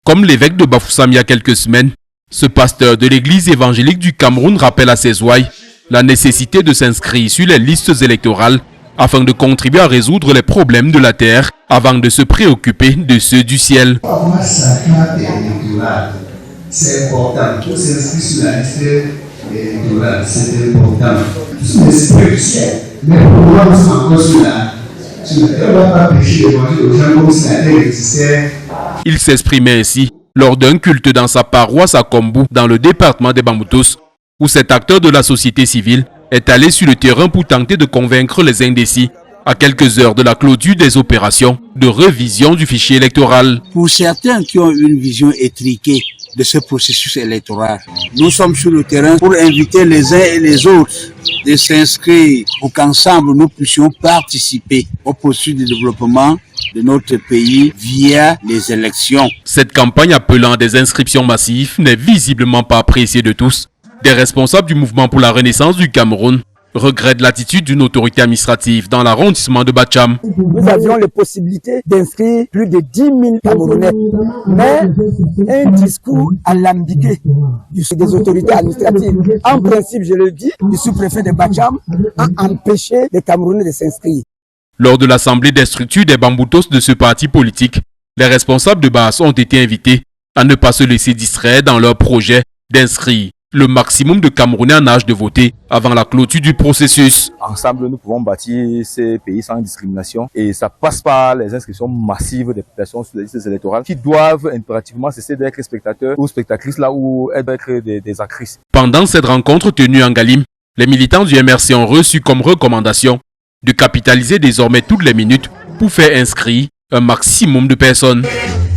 Comme l'évêque de Bafoussam il y a quelques semaines, ce pasteur de l'église évangélique du Cameroun rappelle à ses ouailles la nécessité de s'inscrire sur les listes électorales afin de contribuer à résoudre les problèmes de la terre avant de se préoccuper de ceux du ciel. C'est important, tout s'inscrit sur la liste électorale, c'est important. Tout l'esprit du ciel. Mais pour moi, nous sommes encore sur la terre, on ne va pas pécher l'évangile aux gens comme si la terre existait. Il s'exprimait ainsi lors d'un culte dans sa paroisse à Kombu, dans le département des Bamboutos, où cet acteur de la société civile est allé sur le terrain pour tenter de convaincre les indécis à quelques heures de la clôture des opérations de révision du fichier électoral. Pour certains qui ont une vision étriquée de ce processus électoral, nous sommes sur le terrain pour inviter les uns et les autres de s'inscrire pour qu'ensemble nous puissions participer au processus de développement de notre pays via les élections. Cette campagne appelant à des inscriptions massives n'est visiblement pas appréciée de tous. Des responsables du mouvement pour la renaissance du Cameroun regrettent l'attitude d'une autorité administrative dans l'arrondissement de Bacham. Nous avions la possibilité d'inscrire plus de 10 000 Camerounais, mais un discours alambiqué des autorités administratives, en principe, je le dis, du sous-préfet de Bacham, a empêché les Camerounais de s'inscrire. Lors de l'assemblée des structures des Bamboutos de ce parti politique, les responsables de base ont été invités à ne pas se laisser distraire dans leur projet d'inscrire le maximum de Camerounais en âge de voter avant la clôture du processus. Ensemble, nous pouvons bâtir ces pays sans discrimination et ça passe par les inscriptions massives des populations sur les listes électorales qui doivent impérativement cesser d'être spectateurs ou spectatrices là où être des actrices. Pendant cette rencontre tenue en Galim, les militants du MRC ont reçu comme recommandation de capitaliser désormais toutes les minutes pour faire inscrire un maximum de personnes.